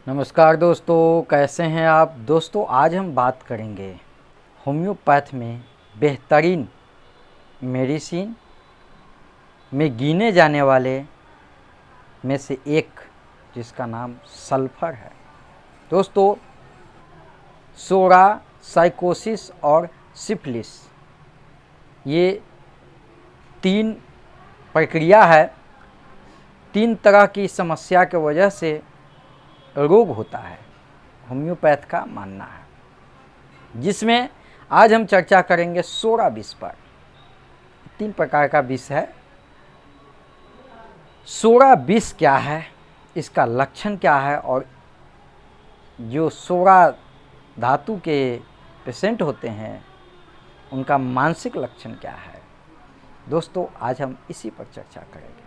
नमस्कार दोस्तों, कैसे हैं आप। दोस्तों आज हम बात करेंगे होम्योपैथ में बेहतरीन मेडिसिन में गिने जाने वाले में से एक, जिसका नाम सल्फर है। दोस्तों सोरा, साइकोसिस और सिफिलिस, ये तीन प्रक्रिया है। तीन तरह की समस्या की वजह से रोग होता है, होम्योपैथ का मानना है, जिसमें आज हम चर्चा करेंगे सोरा विष पर। तीन प्रकार का विष है। सोरा विष क्या है, इसका लक्षण क्या है, और जो सोरा धातु के पेशेंट होते हैं उनका मानसिक लक्षण क्या है। दोस्तों आज हम इसी पर चर्चा करेंगे।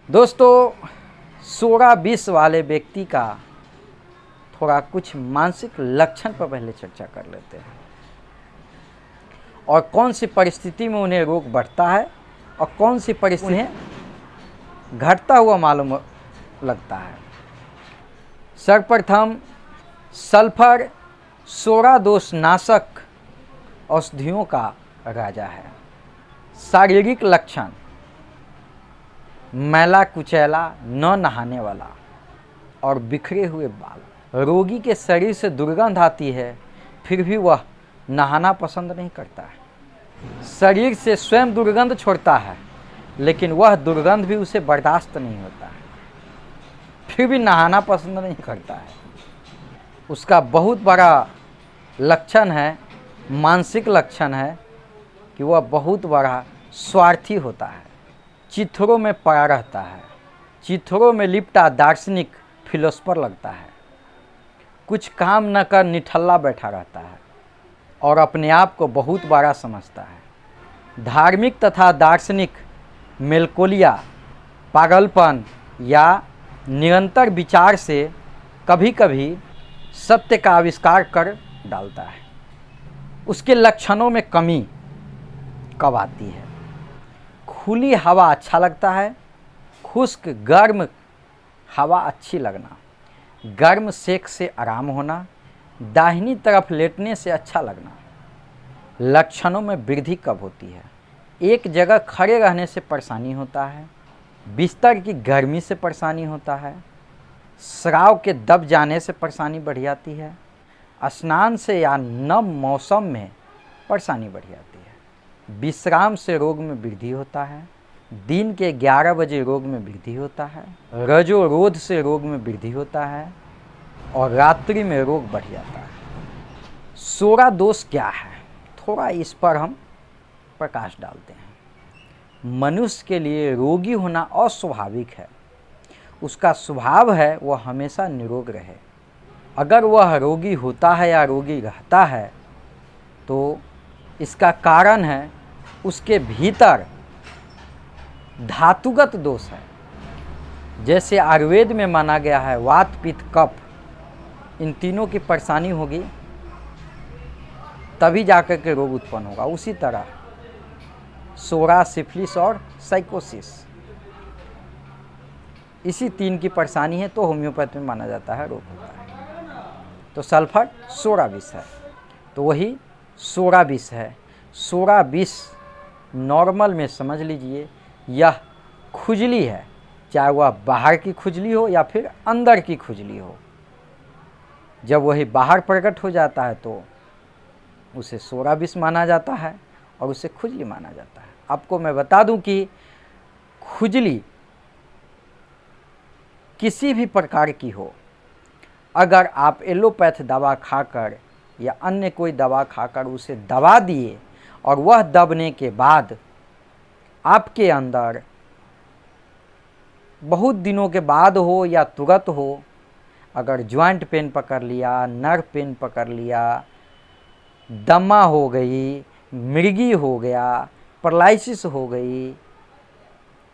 दोस्तों सोरा विष वाले व्यक्ति का थोड़ा कुछ मानसिक लक्षण पर पहले चर्चा कर लेते हैं, और कौन सी परिस्थिति में उन्हें रोग बढ़ता है और कौन सी परिस्थिति उन्हें घटता हुआ मालूम लगता है। सर्वप्रथम सल्फर सोरा दोष नाशक औषधियों का राजा है। शारीरिक लक्षण: मैला कुचैला, न नहाने वाला और बिखरे हुए बाल। रोगी के शरीर से दुर्गंध आती है, फिर भी वह नहाना पसंद नहीं करता है। शरीर से स्वयं दुर्गंध छोड़ता है, लेकिन वह दुर्गंध भी उसे बर्दाश्त नहीं होता है, फिर भी नहाना पसंद नहीं करता है। उसका बहुत बड़ा लक्षण है, मानसिक लक्षण है कि वह बहुत बड़ा स्वार्थी होता है। चिथड़ों में पड़ा रहता है, चिथड़ों में लिपटा दार्शनिक फिलोसफर लगता है। कुछ काम न कर निठल्ला बैठा रहता है और अपने आप को बहुत बड़ा समझता है। धार्मिक तथा दार्शनिक मेलकोलिया, पागलपन या निरंतर विचार से कभी कभी सत्य का आविष्कार कर डालता है। उसके लक्षणों में कमी कब आती है? खुली हवा अच्छा लगता है, खुश्क गर्म हवा अच्छी लगना, गर्म सेक से आराम होना, दाहिनी तरफ लेटने से अच्छा लगना। लक्षणों में वृद्धि कब होती है? एक जगह खड़े रहने से परेशानी होता है, बिस्तर की गर्मी से परेशानी होता है, स्राव के दब जाने से परेशानी बढ़ जाती है, स्नान से या नम मौसम में परेशानी बढ़ जाती है, विश्राम से रोग में वृद्धि होता है, दिन के 11 बजे रोग में वृद्धि होता है, रजोरोध से रोग में वृद्धि होता है, और रात्रि में रोग बढ़ जाता है। सोरा दोष क्या है, थोड़ा इस पर हम प्रकाश डालते हैं। मनुष्य के लिए रोगी होना अस्वाभाविक है। उसका स्वभाव है वह हमेशा निरोग रहे। अगर वह रोगी होता है या रोगी रहता है तो इसका कारण है उसके भीतर धातुगत दोष है। जैसे आयुर्वेद में माना गया है वात पित्त कफ, इन तीनों की परेशानी होगी तभी जाकर के रोग उत्पन्न होगा। उसी तरह सोरा, सिफिलिस और साइकोसिस, इसी तीन की परेशानी है तो होम्योपैथ में माना जाता है रोग होता है। तो सल्फर सोरा विष है, तो वही सोरा विष है। सोरा विष नॉर्मल में समझ लीजिए यह खुजली है, चाहे वह बाहर की खुजली हो या फिर अंदर की खुजली हो। जब वही बाहर प्रकट हो जाता है तो उसे सोरा विष माना जाता है और उसे खुजली माना जाता है। आपको मैं बता दूं कि खुजली किसी भी प्रकार की हो, अगर आप एलोपैथ दवा खाकर या अन्य कोई दवा खाकर उसे दबा दिए और वह दबने के बाद आपके अंदर बहुत दिनों के बाद हो या तुरंत हो, अगर जॉइंट पेन पकड़ लिया, नर्व पेन पकड़ लिया, दमा हो गई, मृगी हो गया, पैरालिसिस हो गई,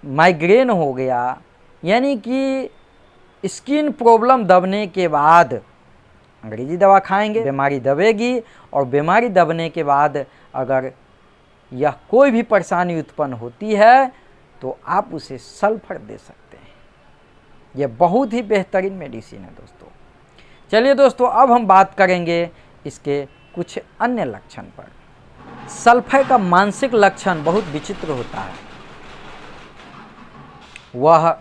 माइग्रेन हो गया, यानी कि स्किन प्रॉब्लम दबने के बाद अंग्रेजी दवा खाएंगे, बीमारी दबेगी, और बीमारी दबने के बाद अगर या कोई भी परेशानी उत्पन्न होती है तो आप उसे सल्फर दे सकते हैं। यह बहुत ही बेहतरीन मेडिसिन है दोस्तों। चलिए दोस्तों, अब हम बात करेंगे इसके कुछ अन्य लक्षण पर। सल्फर का मानसिक लक्षण बहुत विचित्र होता है। वह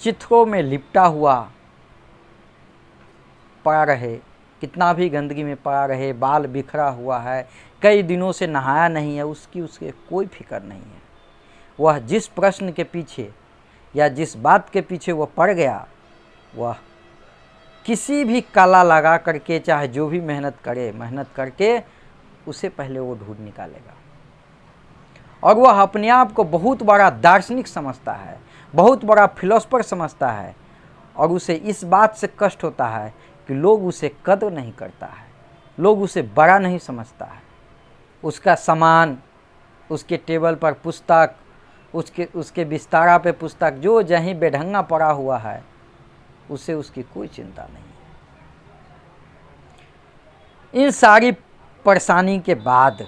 चित्रों में लिपटा हुआ पड़ा रहे, कितना भी गंदगी में पड़ा रहे, बाल बिखरा हुआ है, कई दिनों से नहाया नहीं है, उसके कोई फिक्र नहीं है। वह जिस प्रश्न के पीछे या जिस बात के पीछे वह पड़ गया, वह किसी भी कला लगा करके, चाहे जो भी मेहनत करके उसे पहले वो ढूंढ निकालेगा। और वह अपने आप को बहुत बड़ा दार्शनिक समझता है, बहुत बड़ा फिलोसफर समझता है, और उसे इस बात से कष्ट होता है कि लोग उसे कदर नहीं करता है, लोग उसे बड़ा नहीं समझता है। उसका सामान, उसके टेबल पर पुस्तक, उसके बिस्तारा पे पुस्तक, जो जहीं बेढंगा पड़ा हुआ है, उसे उसकी कोई चिंता नहीं है। इन सारी परेशानी के बाद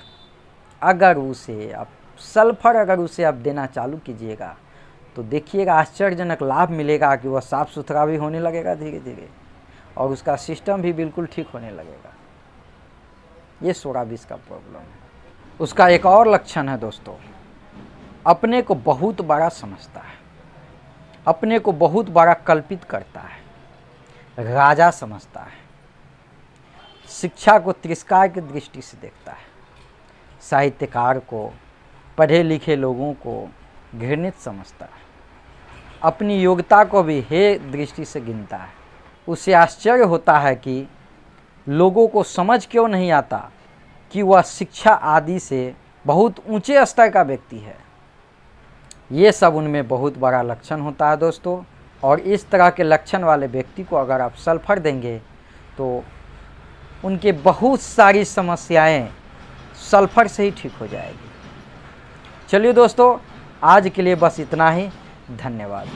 अगर उसे आप सल्फर आप देना चालू कीजिएगा तो देखिएगा आश्चर्यजनक लाभ मिलेगा कि वह साफ़ सुथरा भी होने लगेगा धीरे धीरे, और उसका सिस्टम भी बिल्कुल ठीक होने लगेगा। ये सोराबिस का प्रॉब्लम है। उसका एक और लक्षण है दोस्तों, अपने को बहुत बड़ा समझता है, अपने को बहुत बड़ा कल्पित करता है, राजा समझता है, शिक्षा को तिरस्कार की दृष्टि से देखता है, साहित्यकार को, पढ़े लिखे लोगों को घृणित समझता है, अपनी योग्यता को भी हे दृष्टि से गिनता है। उसे आश्चर्य होता है कि लोगों को समझ क्यों नहीं आता कि वह शिक्षा आदि से बहुत ऊंचे स्तर का व्यक्ति है। ये सब उनमें बहुत बड़ा लक्षण होता है दोस्तों। और इस तरह के लक्षण वाले व्यक्ति को अगर आप सल्फर देंगे तो उनके बहुत सारी समस्याएं सल्फर से ही ठीक हो जाएगी। चलिए दोस्तों, आज के लिए बस इतना ही। धन्यवाद।